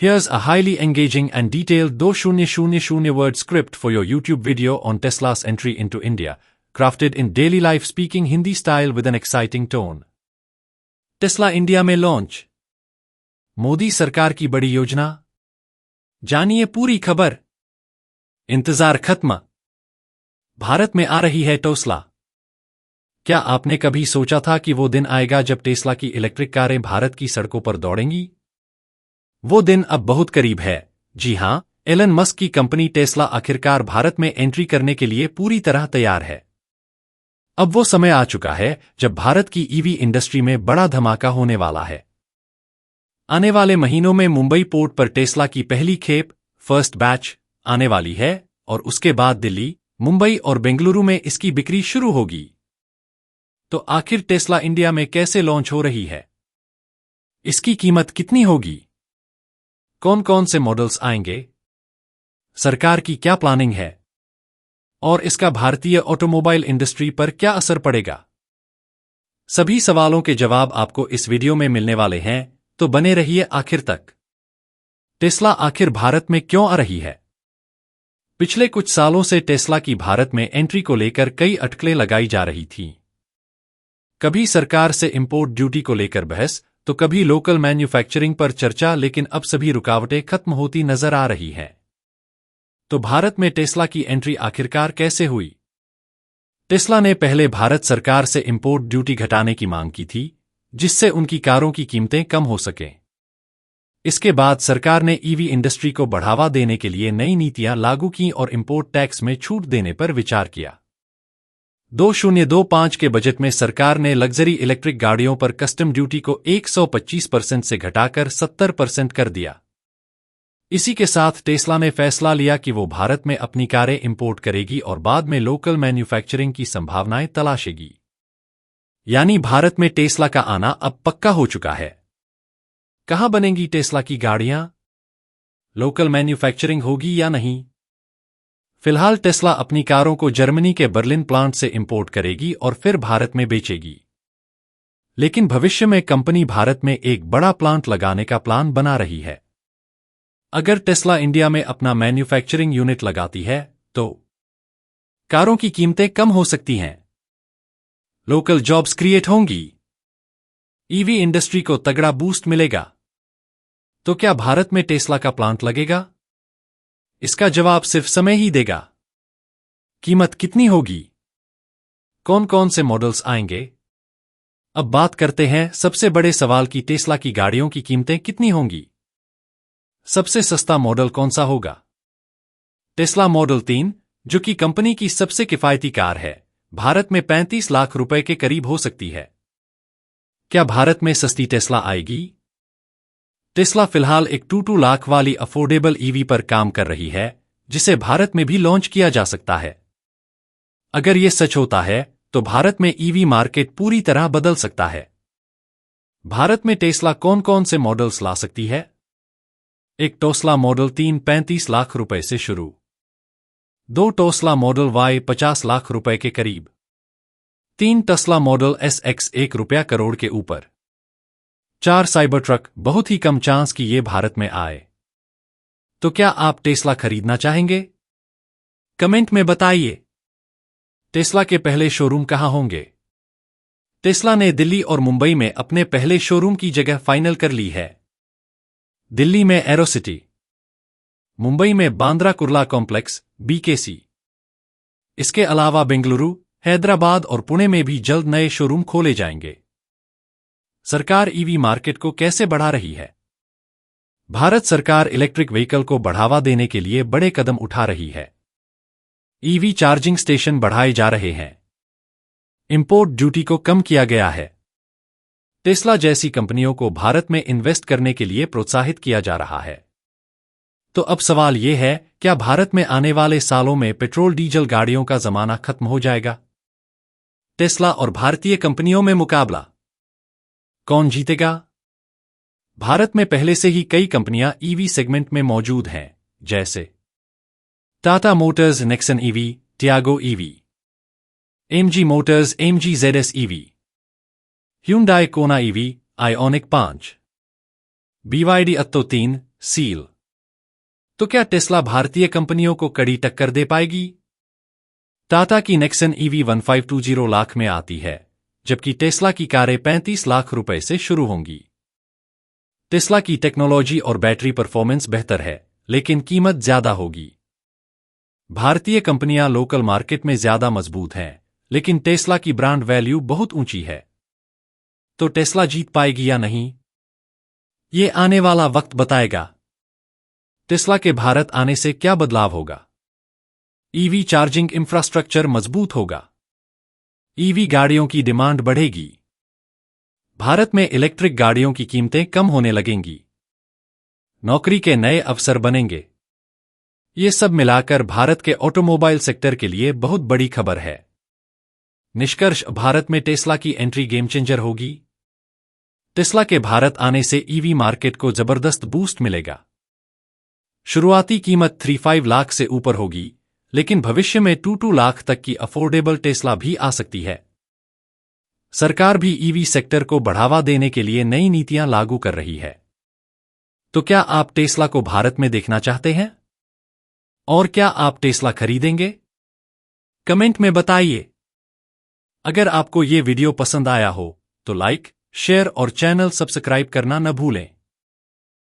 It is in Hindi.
Here's a highly engaging and detailed 2000 word script for your YouTube video on Tesla's entry into India, crafted in daily life speaking Hindi style with an exciting tone. Tesla India में लॉन्च, मोदी सरकार की बड़ी योजना, जानिए पूरी खबर। इंतजार खत्म, भारत में आ रही है टेस्ला। क्या आपने कभी सोचा था कि वो दिन आएगा जब टेस्ला की इलेक्ट्रिक कारें भारत की सड़कों पर दौड़ेंगी? वो दिन अब बहुत करीब है। जी हां, एलन मस्क की कंपनी टेस्ला आखिरकार भारत में एंट्री करने के लिए पूरी तरह तैयार है। अब वो समय आ चुका है जब भारत की ईवी इंडस्ट्री में बड़ा धमाका होने वाला है। आने वाले महीनों में मुंबई पोर्ट पर टेस्ला की पहली खेप, फर्स्ट बैच, आने वाली है और उसके बाद दिल्ली, मुंबई और बेंगलुरु में इसकी बिक्री शुरू होगी। तो आखिर टेस्ला इंडिया में कैसे लॉन्च हो रही है? इसकी कीमत कितनी होगी? कौन कौन से मॉडल्स आएंगे? सरकार की क्या प्लानिंग है? और इसका भारतीय ऑटोमोबाइल इंडस्ट्री पर क्या असर पड़ेगा? सभी सवालों के जवाब आपको इस वीडियो में मिलने वाले हैं, तो बने रहिए आखिर तक। टेस्ला आखिर भारत में क्यों आ रही है? पिछले कुछ सालों से टेस्ला की भारत में एंट्री को लेकर कई अटकलें लगाई जा रही थीं। कभी सरकार से इंपोर्ट ड्यूटी को लेकर बहस, तो कभी लोकल मैन्युफैक्चरिंग पर चर्चा, लेकिन अब सभी रुकावटें खत्म होती नजर आ रही हैं। तो भारत में टेस्ला की एंट्री आखिरकार कैसे हुई? टेस्ला ने पहले भारत सरकार से इंपोर्ट ड्यूटी घटाने की मांग की थी, जिससे उनकी कारों की कीमतें कम हो सकें। इसके बाद सरकार ने ईवी इंडस्ट्री को बढ़ावा देने के लिए नई नीतियां लागू की और इंपोर्ट टैक्स में छूट देने पर विचार किया। 2025 के बजट में सरकार ने लग्जरी इलेक्ट्रिक गाड़ियों पर कस्टम ड्यूटी को 125% से घटाकर 70% कर दिया। इसी के साथ टेस्ला ने फैसला लिया कि वो भारत में अपनी कारें इंपोर्ट करेगी और बाद में लोकल मैन्युफैक्चरिंग की संभावनाएं तलाशेगी। यानी भारत में टेस्ला का आना अब पक्का हो चुका है। कहां बनेंगी टेस्ला की गाड़ियां? लोकल मैन्युफैक्चरिंग होगी या नहीं? फिलहाल टेस्ला अपनी कारों को जर्मनी के बर्लिन प्लांट से इंपोर्ट करेगी और फिर भारत में बेचेगी। लेकिन भविष्य में कंपनी भारत में एक बड़ा प्लांट लगाने का प्लान बना रही है। अगर टेस्ला इंडिया में अपना मैन्युफैक्चरिंग यूनिट लगाती है, तो कारों की कीमतें कम हो सकती हैं, लोकल जॉब्स क्रिएट होंगी, ईवी इंडस्ट्री को तगड़ा बूस्ट मिलेगा। तो क्या भारत में टेस्ला का प्लांट लगेगा? इसका जवाब सिर्फ समय ही देगा। कीमत कितनी होगी? कौन कौन से मॉडल्स आएंगे? अब बात करते हैं सबसे बड़े सवाल की, टेस्ला की गाड़ियों की कीमतें कितनी होंगी? सबसे सस्ता मॉडल कौन सा होगा? टेस्ला मॉडल 3, जो कि कंपनी की सबसे किफायती कार है, भारत में 35 लाख रुपए के करीब हो सकती है। क्या भारत में सस्ती टेस्ला आएगी? टेस्ला फिलहाल एक 2 लाख वाली अफोर्डेबल ईवी पर काम कर रही है, जिसे भारत में भी लॉन्च किया जा सकता है। अगर यह सच होता है, तो भारत में ईवी मार्केट पूरी तरह बदल सकता है। भारत में टेस्ला कौन कौन से मॉडल्स ला सकती है? एक टेस्ला मॉडल 3 35 लाख रुपए से शुरू, 2 टेस्ला मॉडल Y 50 लाख रुपए के करीब, 3 टेस्ला मॉडल SX 1 रुपया करोड़ के ऊपर, 4 साइबर ट्रक, बहुत ही कम चांस कि ये भारत में आए। तो क्या आप टेस्ला खरीदना चाहेंगे? कमेंट में बताइए। टेस्ला के पहले शोरूम कहां होंगे? टेस्ला ने दिल्ली और मुंबई में अपने पहले शोरूम की जगह फाइनल कर ली है। दिल्ली में एरोसिटी, मुंबई में बांद्रा कुर्ला कॉम्प्लेक्स BKC। इसके अलावा बेंगलुरु, हैदराबाद और पुणे में भी जल्द नए शोरूम खोले जाएंगे। सरकार ईवी मार्केट को कैसे बढ़ा रही है? भारत सरकार इलेक्ट्रिक व्हीकल को बढ़ावा देने के लिए बड़े कदम उठा रही है। ईवी चार्जिंग स्टेशन बढ़ाए जा रहे हैं, इंपोर्ट ड्यूटी को कम किया गया है, टेस्ला जैसी कंपनियों को भारत में इन्वेस्ट करने के लिए प्रोत्साहित किया जा रहा है। तो अब सवाल यह है, क्या भारत में आने वाले सालों में पेट्रोल डीजल गाड़ियों का जमाना खत्म हो जाएगा? टेस्ला और भारतीय कंपनियों में मुकाबला, कौन जीतेगा? भारत में पहले से ही कई कंपनियां ईवी सेगमेंट में मौजूद हैं, जैसे Tata Motors Nexon EV, Tiago EV, MG Motors MG ZS EV, Hyundai Kona EV, Ioniq 5, BYD Atto 3, seal. तो क्या टेस्ला भारतीय कंपनियों को कड़ी टक्कर दे पाएगी? टाटा की नेक्सन ईवी 1520 लाख में आती है, जबकि टेस्ला की कारें 35 लाख रुपए से शुरू होंगी। टेस्ला की टेक्नोलॉजी और बैटरी परफॉर्मेंस बेहतर है, लेकिन कीमत ज्यादा होगी। भारतीय कंपनियां लोकल मार्केट में ज्यादा मजबूत हैं, लेकिन टेस्ला की ब्रांड वैल्यू बहुत ऊंची है। तो टेस्ला जीत पाएगी या नहीं, ये आने वाला वक्त बताएगा। टेस्ला के भारत आने से क्या बदलाव होगा? ईवी चार्जिंग इंफ्रास्ट्रक्चर मजबूत होगा। ईवी गाड़ियों की डिमांड बढ़ेगी। भारत में इलेक्ट्रिक गाड़ियों की कीमतें कम होने लगेंगी। नौकरी के नए अवसर बनेंगे। ये सब मिलाकर भारत के ऑटोमोबाइल सेक्टर के लिए बहुत बड़ी खबर है। निष्कर्ष, भारत में टेस्ला की एंट्री गेम चेंजर होगी। टेस्ला के भारत आने से ईवी मार्केट को जबरदस्त बूस्ट मिलेगा। शुरुआती कीमत 35 लाख से ऊपर होगी, लेकिन भविष्य में 22 लाख तक की अफोर्डेबल टेस्ला भी आ सकती है। सरकार भी ईवी सेक्टर को बढ़ावा देने के लिए नई नीतियां लागू कर रही है। तो क्या आप टेस्ला को भारत में देखना चाहते हैं? और क्या आप टेस्ला खरीदेंगे? कमेंट में बताइए। अगर आपको ये वीडियो पसंद आया हो तो लाइक, शेयर और चैनल सब्सक्राइब करना न भूलें।